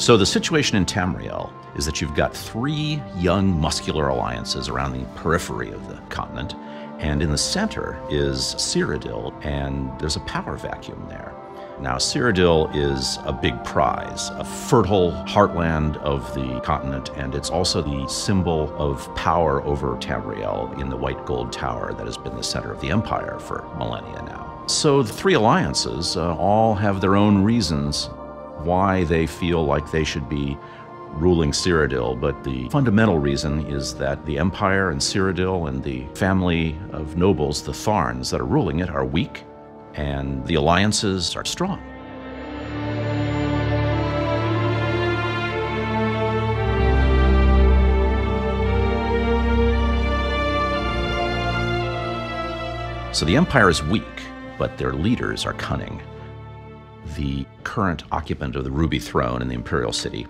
So the situation in Tamriel is that you've got three young muscular alliances around the periphery of the continent, and in the center is Cyrodiil, and there's a power vacuum there. Now, Cyrodiil is a big prize, a fertile heartland of the continent, and it's also the symbol of power over Tamriel in the white gold tower that has been the center of the empire for millennia now. So the three alliances all have their own reasons why they feel like they should be ruling Cyrodiil, but the fundamental reason is that the empire and Cyrodiil and the family of nobles, the Tharns that are ruling it, are weak, and the alliances are strong. So the empire is weak, but their leaders are cunning. The current occupant of the Ruby Throne in the Imperial City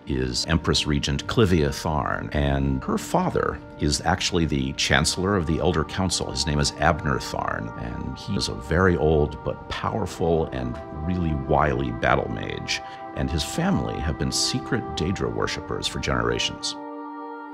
is Empress Regent Clivia Tharn, and her father is actually the Chancellor of the Elder Council. His name is Abner Tharn, and he is a very old but powerful and really wily battle mage, and his family have been secret Daedra worshippers for generations.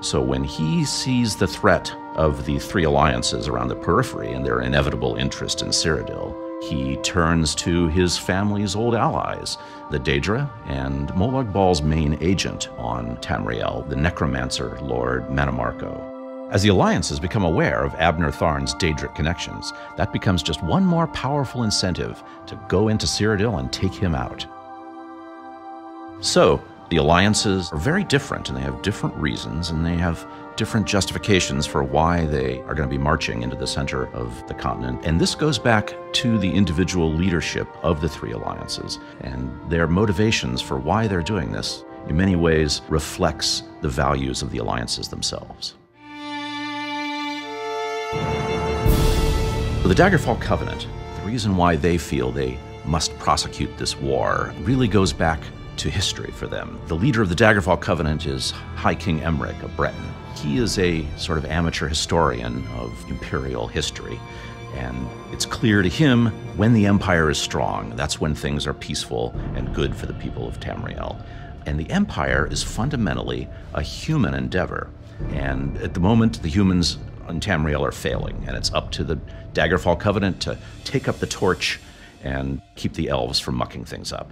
So when he sees the threat of the three alliances around the periphery and their inevitable interest in Cyrodiil, he turns to his family's old allies, the Daedra, and Molag Bal's main agent on Tamriel, the necromancer Lord Manamarco. As the alliances become aware of Abner Tharn's Daedric connections, that becomes just one more powerful incentive to go into Cyrodiil and take him out. So, the alliances are very different, and they have different reasons, and they have different justifications for why they are going to be marching into the center of the continent. And this goes back to the individual leadership of the three alliances, and their motivations for why they're doing this in many ways reflects the values of the alliances themselves. For the Daggerfall Covenant, the reason why they feel they must prosecute this war really goes back to history for them. The leader of the Daggerfall Covenant is High King Emric of Breton. He is a sort of amateur historian of imperial history, and it's clear to him when the empire is strong, that's when things are peaceful and good for the people of Tamriel. And the empire is fundamentally a human endeavor, and at the moment the humans in Tamriel are failing, and it's up to the Daggerfall Covenant to take up the torch and keep the elves from mucking things up.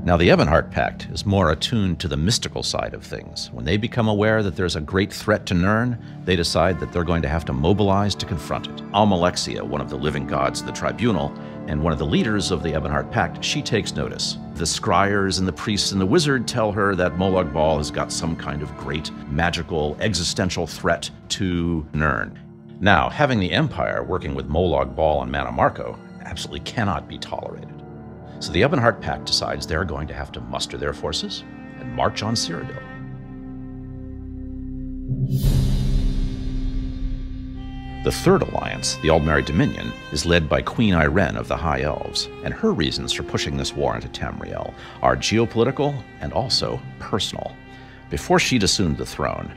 Now, the Ebonheart Pact is more attuned to the mystical side of things. When they become aware that there's a great threat to Nirn, they decide that they're going to have to mobilize to confront it. Almalexia, one of the living gods of the tribunal, and one of the leaders of the Ebonheart Pact, she takes notice. The scryers and the priests and the wizard tell her that Molag Bal has got some kind of great, magical, existential threat to Nirn. Now, having the Empire working with Molag Bal and Manamarco absolutely cannot be tolerated. So the Ebonheart Pact decides they're going to have to muster their forces and march on Cyrodiil. The Third Alliance, the Aldmeri Dominion, is led by Queen Irene of the High Elves, and her reasons for pushing this war into Tamriel are geopolitical and also personal. Before she'd assumed the throne,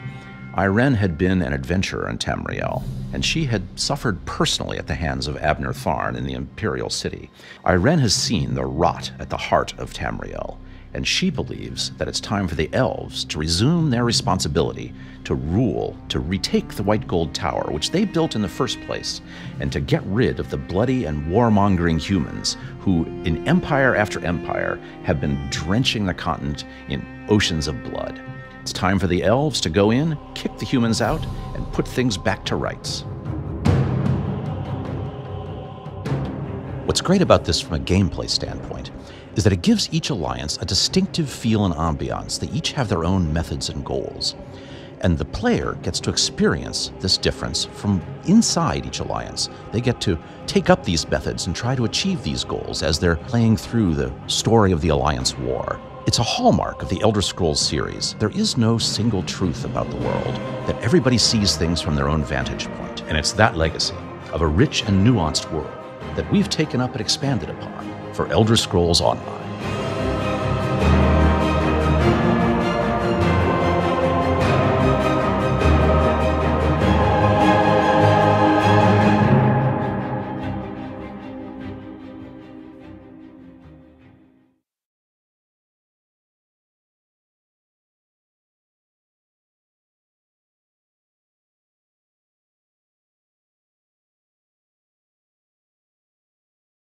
Irene had been an adventurer in Tamriel, and she had suffered personally at the hands of Abner Tharn in the Imperial City. Irene has seen the rot at the heart of Tamriel, and she believes that it's time for the elves to resume their responsibility to rule, to retake the White Gold Tower, which they built in the first place, and to get rid of the bloody and warmongering humans who, in empire after empire, have been drenching the continent in oceans of blood. It's time for the elves to go in, kick the humans out, and put things back to rights. What's great about this from a gameplay standpoint is that it gives each alliance a distinctive feel and ambiance. They each have their own methods and goals. And the player gets to experience this difference from inside each alliance. They get to take up these methods and try to achieve these goals as they're playing through the story of the Alliance War. It's a hallmark of the Elder Scrolls series. There is no single truth about the world, that everybody sees things from their own vantage point. And it's that legacy of a rich and nuanced world that we've taken up and expanded upon for Elder Scrolls Online.